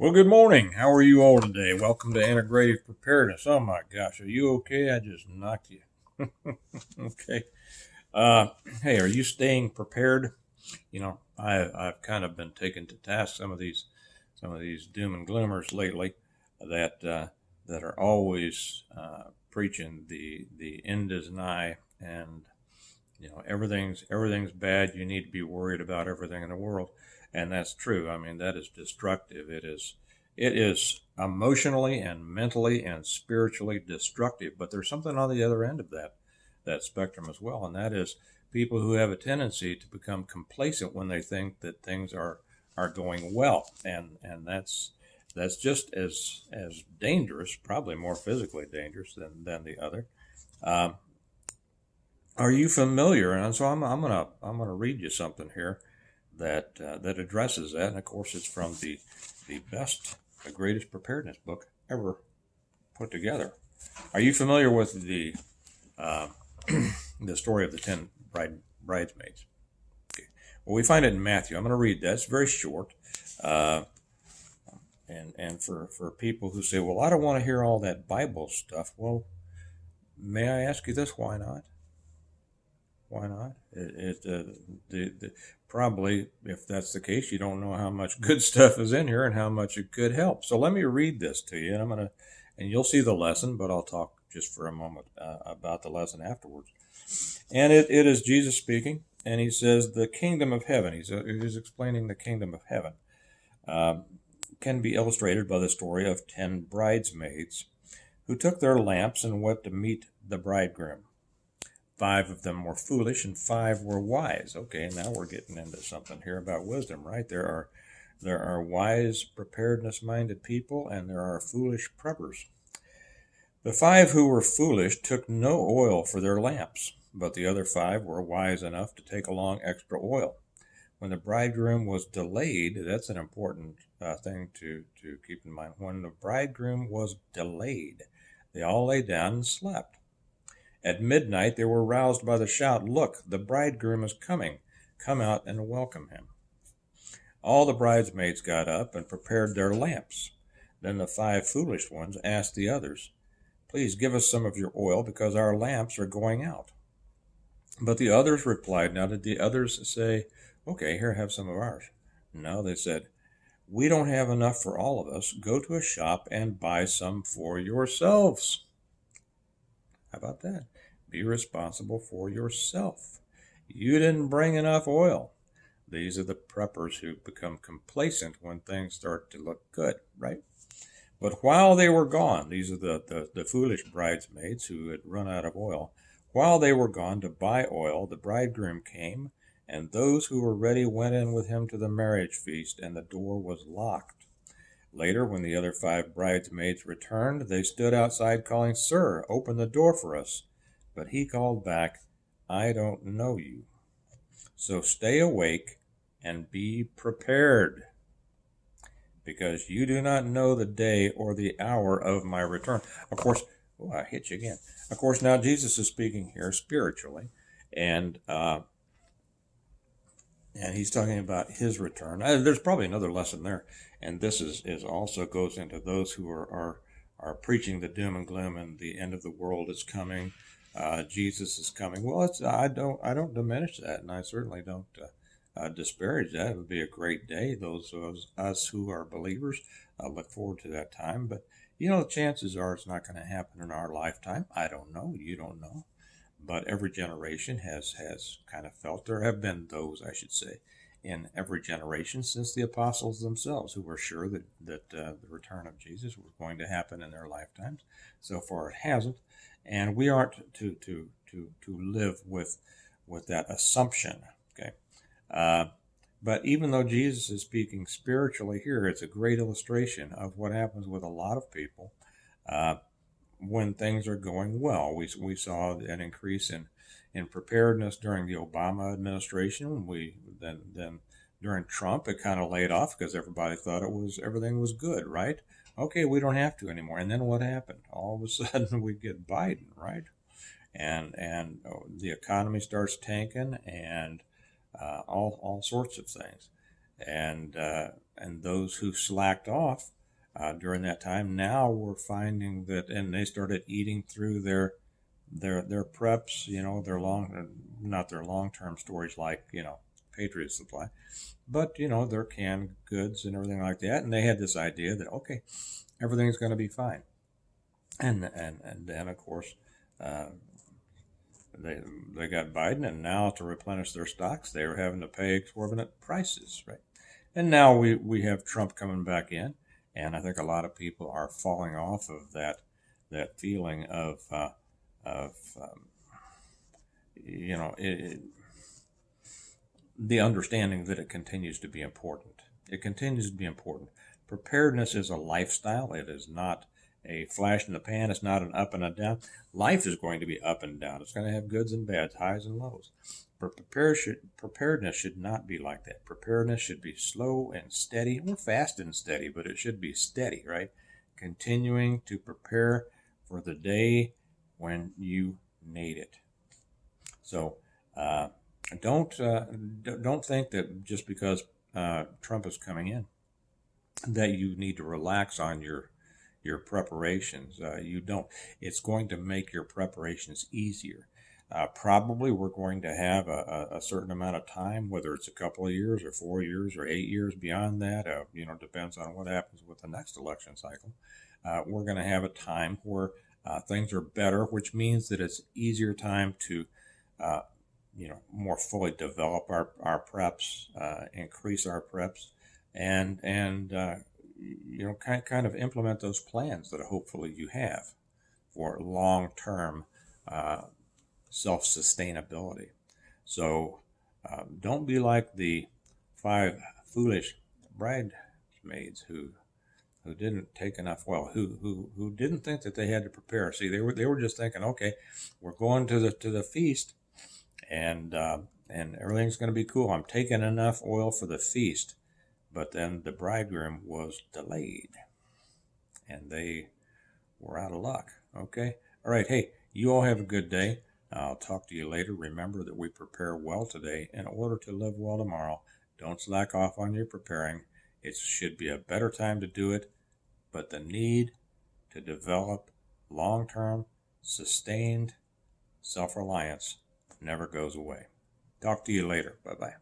Well, good morning. How are you all today? Welcome to Integrative Preparedness. Oh my gosh, are you okay? I just knocked you. Okay. Uh, hey, are you staying prepared? I've kind of been taken to task some of these doom and gloomers lately that that are always preaching the end is nigh, and everything's bad. You need to be worried about everything in the world, and that's true. I mean, that is destructive. It is emotionally and mentally and spiritually destructive. But there's something on the other end of that spectrum as well, and that is people who have a tendency to become complacent when they think that things are going well, and that's just as dangerous, probably more physically dangerous than the other. Um, are you familiar? And so I'm gonna read you something here that addresses that. And of course, it's from the greatest preparedness book ever put together. Are you familiar with uh, the story of the ten bridesmaids? Okay. Well, we find it in Matthew. I'm going to read that. It's very short. Uh, and for people who say, well, I don't want to hear all that Bible stuff. Well, may I ask you this? Why not? Why not? Probably, if that's the case, you don't know how much good stuff is in here and how much it could help. So let me read this to you, and and you'll see the lesson, but I'll talk just for a moment about the lesson afterwards. And it is Jesus speaking, and he says, "The kingdom of heaven." He's explaining the kingdom of heaven. Um, can be illustrated by the story of 10 bridesmaids who took their lamps and went to meet the bridegroom. 5 of them were foolish and 5 were wise. Okay, now we're getting into something here about wisdom, right? There are wise, preparedness minded people, and there are foolish preppers. The 5 who were foolish took no oil for their lamps, but the other 5 were wise enough to take along extra oil. When the bridegroom was delayed, that's an important thing to keep in mind. When the bridegroom was delayed, they all lay down and slept. At midnight they were roused by the shout, "Look, the bridegroom is coming. Come out and welcome him." All the bridesmaids got up and prepared their lamps. Then the 5 foolish ones asked the others, "Please give us some of your oil, because our lamps are going out." But the others replied, now did the others say, "Okay, here, have some of ours"? No, they said, "We don't have enough for all of us. Go to a shop and buy some for yourselves." How about that? Be responsible for yourself. You didn't bring enough oil. These are the preppers who become complacent when things start to look good, right? But while they were gone, these are the foolish bridesmaids who had run out of oil. While they were gone to buy oil, the bridegroom came, and those who were ready went in with him to the marriage feast, and the door was locked. Later, when the other 5 bridesmaids returned, they stood outside calling, "Sir, open the door for us." But he called back, "I don't know you. So stay awake and be prepared, because you do not know the day or the hour of my return." Of course, oh, I hit you again. Of course, now Jesus is speaking here spiritually, and and he's talking about his return. There's probably another lesson there, and this is also goes into those who are preaching the doom and gloom and the end of the world is coming. Jesus is coming. Well, I don't diminish that, and I certainly don't disparage that. It would be a great day. Those of us who are believers look forward to that time, but chances are it's not going to happen in our lifetime. I don't know. You don't know. But every generation has kind of felt, there have been those, I should say, in every generation since the apostles themselves who were sure that the return of Jesus was going to happen in their lifetimes. So far, it hasn't, and we aren't to live with that assumption. Okay, uh, but even though Jesus is speaking spiritually here, it's a great illustration of what happens with a lot of people. Uh, when things are going well. We saw an increase in preparedness during the Obama administration. Then during Trump, it kind of laid off because everybody thought everything was good, right? Okay, we don't have to anymore. And then what happened? All of a sudden, we get Biden, right? And the economy starts tanking, and all sorts of things. and those who slacked off during that time now were finding that, and they started eating through their preps, their not their long-term storage like, Patriot Supply, but, their canned goods and everything like that. And they had this idea that, okay, everything's going to be fine. And then, of course, uh, they got Biden, and now to replenish their stocks, they were having to pay exorbitant prices, right? And now we have Trump coming back in, and I think a lot of people are falling off of that feeling of the understanding that it continues to be important. It continues to be important. Preparedness is a lifestyle. It is not a flash in the pan. It's not an up and a down. Life is going to be up and down. It's going to have goods and bads, highs and lows. But preparedness should not be like that. Preparedness should be slow and steady, or fast and steady, but it should be steady, right? Continuing to prepare for the day when you need it. So don't think that just because Trump is coming in that you need to relax on your preparations. You don't. It's going to make your preparations easier. Probably we're going to have a certain amount of time, whether it's a couple of years or 4 years or 8 years beyond that. Depends on what happens with the next election cycle. We're going to have a time where things are better, which means that it's easier time to more fully develop our preps, increase our preps, and kind of implement those plans that hopefully you have for long-term self-sustainability. So don't be like the 5 foolish bridesmaids who didn't take enough. Well, who didn't think that they had to prepare. See, they were just thinking, okay, we're going to the feast, and everything's going to be cool. I'm taking enough oil for the feast. But then the bridegroom was delayed, and they were out of luck. Okay? All right. Hey, you all have a good day. I'll talk to you later. Remember that we prepare well today in order to live well tomorrow. Don't slack off on your preparing. It should be a better time to do it, but the need to develop long-term, sustained self-reliance never goes away. Talk to you later. Bye-bye.